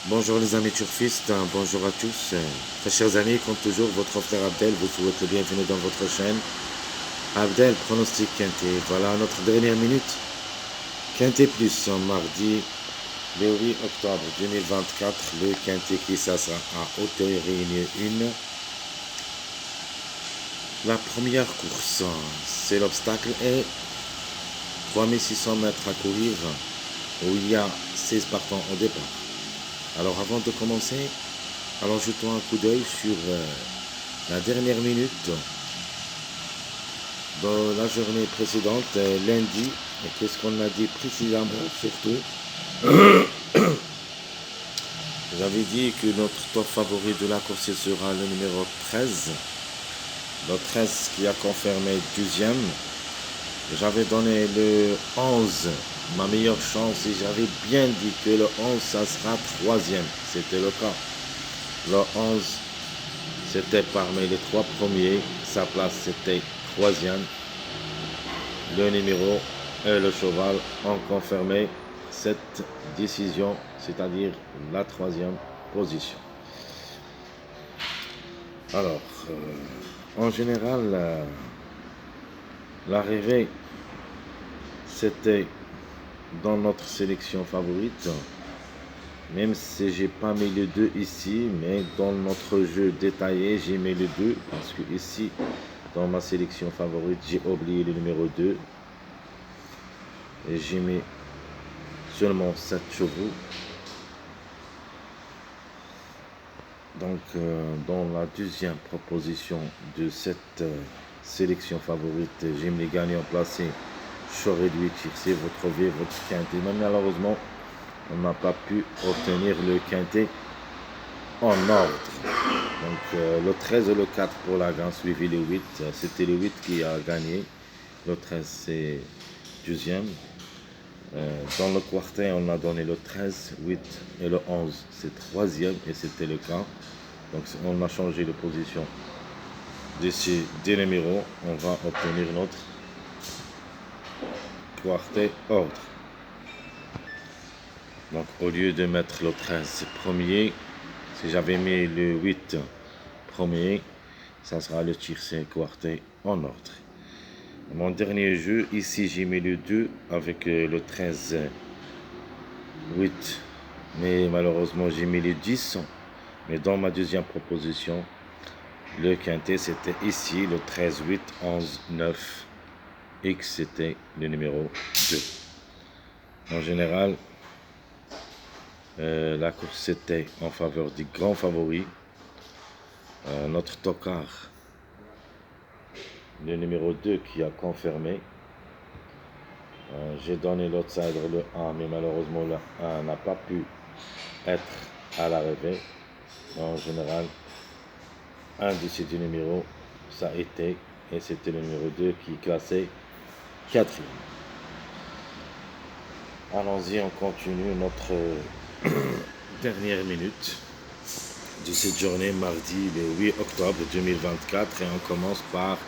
Bonjour les amis turfistes, bonjour à tous. Très chers amis, comme toujours, votre frère Abdel vous souhaite le bienvenu dans votre chaîne. Abdel, pronostic Quintet. Voilà notre dernière minute. Quintet plus, mardi, le 8 octobre 2024, le Quintet qui s'assera à Hauteuil-Réunion 1. La première course, c'est l'obstacle et 3600 mètres à courir, où il y a 16 partants au départ. Alors avant de commencer, alors jetons un coup d'œil sur la dernière minute de la journée précédente, lundi. Et qu'est-ce qu'on a dit précisément surtout? J'avais dit que notre top favori de la course sera le numéro 13. Le 13 qui a confirmé 12e. J'avais donné le 11, ma meilleure chance, et j'avais bien dit que le 11, ça sera 3e. C'était le cas. Le 11, c'était parmi les 3 premiers. Sa place, c'était 3e. Le numéro et le cheval ont confirmé cette décision, c'est-à-dire la 3e position. Alors, en général, l'arrivée, c'était dans notre sélection favorite, même si j'ai pas mis le 2 ici, mais dans notre jeu détaillé, j'ai mis le 2, parce que ici, dans ma sélection favorite, j'ai oublié le numéro 2, et j'ai mis seulement 7 chevaux. Donc, dans la deuxième proposition de cette sélection favorite, j'ai mis les gagnants placés. J'aurais dû tirer votre V, votre quintet. Mais malheureusement, on n'a pas pu obtenir le quintet en ordre. Donc, le 13 et le 4 pour la gagne, suivi le 8. C'était le 8 qui a gagné. Le 13, c'est deuxième. Dans le quartet, on a donné le 13, 8 et le 11, c'est troisième et c'était le cas. Donc on a changé de position de ces deux numéros. On va obtenir notre quartet ordre. Donc au lieu de mettre le 13 premier, si j'avais mis le 8 premier, ça sera le tiercé quartet en ordre. Mon dernier jeu, ici j'ai mis le 2 avec le 13 8, mais malheureusement j'ai mis le 10. Mais dans ma deuxième proposition, le quintet c'était ici le 13, 8, 11, 9. X c'était le numéro 2. En général, la course c'était en faveur du grand favori. Notre tocard, le numéro 2 qui a confirmé. J'ai donné l'outsider le 1, mais malheureusement le 1 n'a pas pu être à l'arrivée. En général, un de ces deux numéros, ça a été, et c'était le numéro 2 qui est classé 4e. Allons-y, on continue notre dernière minute de cette journée, mardi le 8 octobre 2024, et on commence par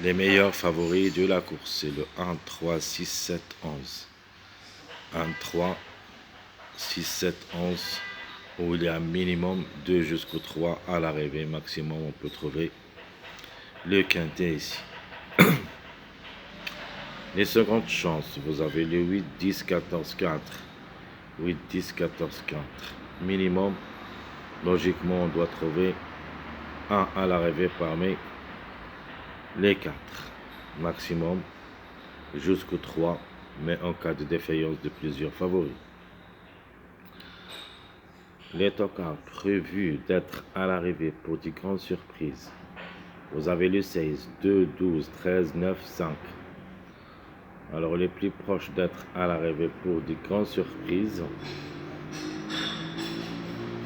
les meilleurs favoris de la course. C'est le 1, 3, 6, 7, 11. 1, 3, 6, 7, 11, où il y a minimum 2 jusqu'au 3 à l'arrivée. Maximum, on peut trouver le quintet ici. Les secondes chances, vous avez le 8, 10, 14, 4. 8, 10, 14, 4. Minimum, logiquement, on doit trouver 1 à l'arrivée parmi les 4. Maximum, jusqu'au 3, mais en cas de défaillance de plusieurs favoris. Les tocards prévus d'être à l'arrivée pour de grandes surprises. Vous avez le 16, 2, 12, 13, 9, 5. Alors les plus proches d'être à l'arrivée pour de grandes surprises,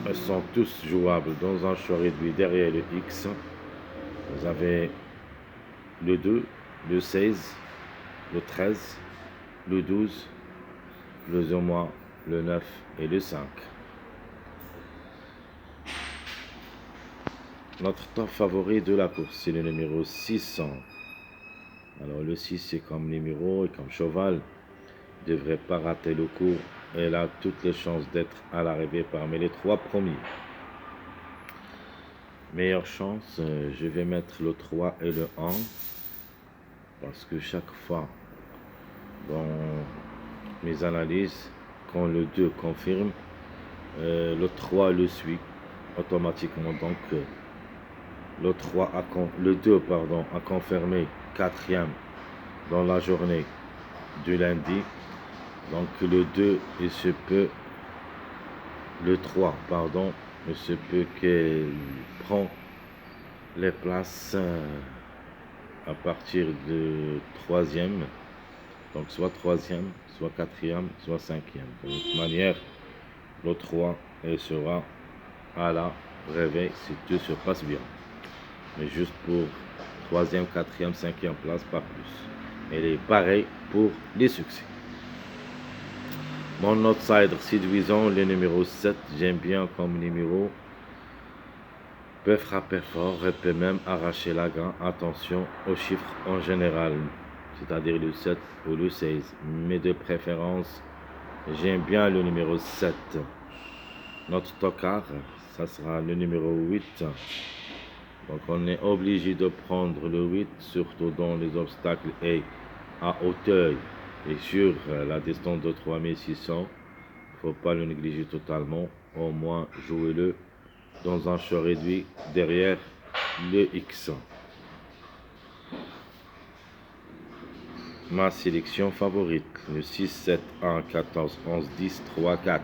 elles sont tous jouables dans un choix réduit derrière le X. Vous avez le 2, le 16, le 13, le 12, plus ou moins le 9 et le 5. Notre top favori de la course, c'est le numéro 600. Alors le 6 c'est comme numéro et comme cheval, ne devrait pas rater le coup elle a toutes les chances d'être à l'arrivée parmi les 3 premiers. Meilleure chance, je vais mettre le 3 et le 1 parce que chaque fois dans mes analyses, quand le 2 confirme, le 3 le suit automatiquement. Donc le 2 a confirmé 4e dans la journée du lundi. Donc le 2, il se peut, le 3, pardon, il se peut qu'elle prend les places à partir de 3e. Donc soit 3e, soit 4e, soit 5e. De toute manière, le 3, elle sera à la réveil si tout se passe bien. Mais juste pour 3e, 4e, 5e place, pas plus. Elle est pareille pour les succès. Mon outsider séduisant, le numéro 7, j'aime bien comme numéro. Peut frapper fort et peut même arracher la gain. Attention aux chiffres en général, c'est-à-dire le 7 ou le 16. Mais de préférence, j'aime bien le numéro 7. Notre tocard, ça sera le numéro 8. Donc on est obligé de prendre le 8, surtout dans les obstacles et à hauteur et sur la distance de 3600. Il ne faut pas le négliger totalement. Au moins jouez-le dans un choix réduit derrière le X. Ma sélection favorite, le 6, 7, 1, 14, 11, 10, 3, 4.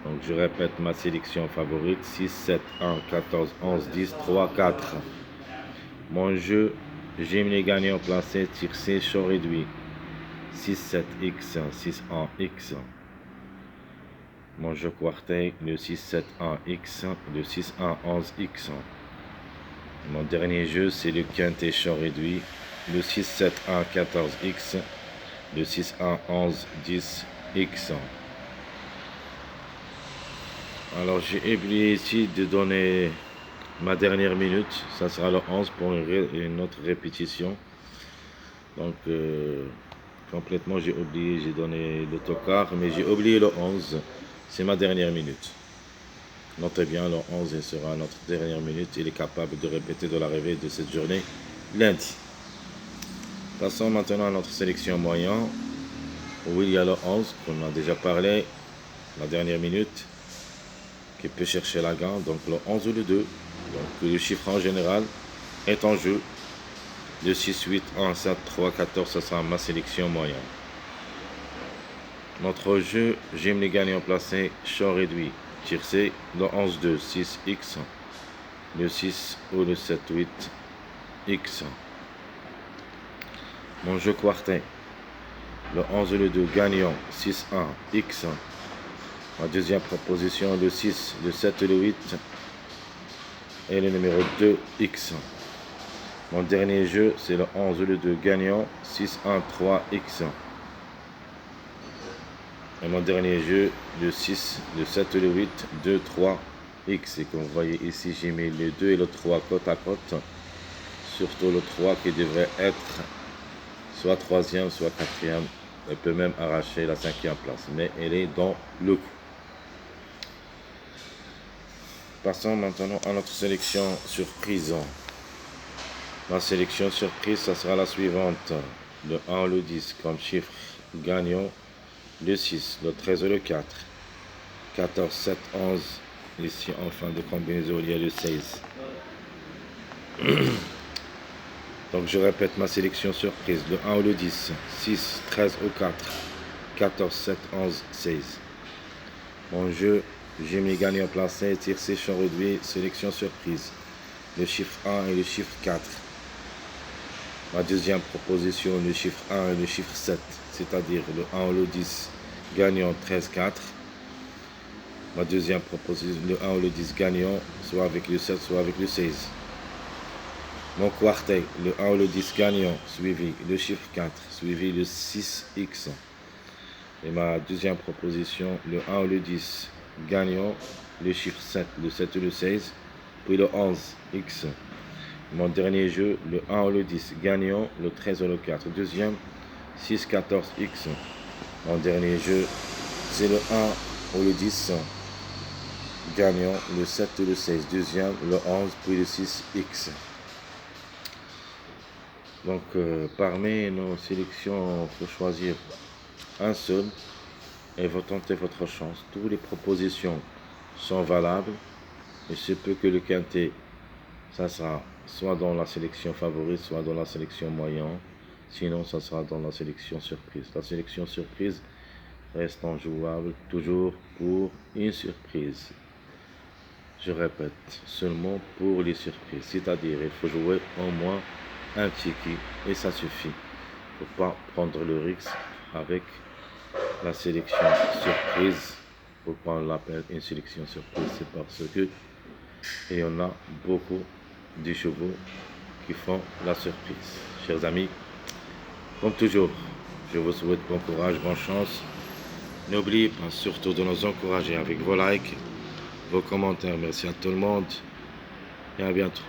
Donc je répète ma sélection favorite, 6, 7, 1, 14, 11, 10, 3, 4. Mon jeu, j'aime les gagnants placés, tiercé, choix réduit. 6, 7, X, 6, 1, X. Mon jeu quartet, le 6, 7, 1, X, le 6, 1, 11, X. Mon dernier jeu, c'est le quintet choix réduit, le 6, 7, 1, 14, X, le 6, 1, 11, 10, X. Alors j'ai oublié ici de donner ma dernière minute, ça sera le 11 pour une autre répétition. Donc complètement j'ai oublié, j'ai donné le tocard, mais j'ai oublié le 11, c'est ma dernière minute. Notez bien, le 11 sera notre dernière minute, il est capable de répéter de l'arrivée de cette journée lundi. Passons maintenant à notre sélection moyen, où il y a le 11, qu'on a déjà parlé, la dernière minute, qui peut chercher la gain, donc le 11 ou le 2. Donc le chiffre en général est en jeu. Le 6, 8, 1, 7, 3, 14, ce sera ma sélection moyenne. Notre jeu, j'aime les gagnants placés, choix réduit, tiercé, le 11, 2, 6, X, le 6 ou le 7, 8, X. Mon jeu quartet, le 11 ou le 2, gagnant, 6, 1, X. Ma deuxième proposition, le 6, le 7 et le 8 et le numéro 2, X. Mon dernier jeu, c'est le 11 ou le 2 gagnant, 6, 1, 3, X. Et mon dernier jeu, le 6, le 7 et le 8, 2, 3, X. Et comme vous voyez ici, j'ai mis le 2 et le 3 côte à côte. Surtout le 3 qui devrait être soit 3e, soit 4e. Elle peut même arracher la 5e place, mais elle est dans le coup. Passons maintenant à notre sélection surprise. Ma sélection surprise, ça sera la suivante. Le 1 ou le 10 comme chiffre gagnant. Le 6, le 13 et le 4. 14, 7, 11. Ici, en fin de combinaison, il y a le 16. Donc, je répète ma sélection surprise. Le 1 ou le 10. 6, 13 ou 4. 14, 7, 11, 16. Mon jeu, j'ai mis gagnant placé, tiercé, champ réduit, sélection surprise. Le chiffre 1 et le chiffre 4. Ma deuxième proposition, le chiffre 1 et le chiffre 7, c'est-à-dire le 1 ou le 10, gagnant 13, 4. Ma deuxième proposition, le 1 ou le 10 gagnant, soit avec le 7, soit avec le 16. Mon quartet, le 1 ou le 10 gagnant, suivi le chiffre 4, suivi le 6X. Et ma deuxième proposition, le 1 ou le 10 gagnant, le chiffre 7, le 7 ou le 16, puis le 11X. Mon dernier jeu, le 1 ou le 10 gagnant, le 13 ou le 4. Deuxième, 6, 14, X. Mon dernier jeu, C'est le 1 ou le 10 gagnant, le 7 ou le 16 deuxième, le 11 puis le 6X. Donc parmi nos sélections, il faut choisir un seul et vous tentez votre chance. Toutes les propositions sont valables. Il se peut que le quintet, ça sera soit dans la sélection favorite, soit dans la sélection moyenne. Sinon, ça sera dans la sélection surprise. La sélection surprise reste jouable toujours pour une surprise. Je répète, seulement pour les surprises. C'est-à-dire, il faut jouer au moins un ticket et ça suffit. Il ne faut pas prendre le risque avec la sélection surprise. Pourquoi on l'appelle une sélection surprise? C'est parce que il y en a beaucoup de chevaux qui font la surprise. Chers amis, comme toujours, je vous souhaite bon courage, bonne chance. N'oubliez pas surtout de nous encourager avec vos likes, vos commentaires. Merci à tout le monde et à bientôt.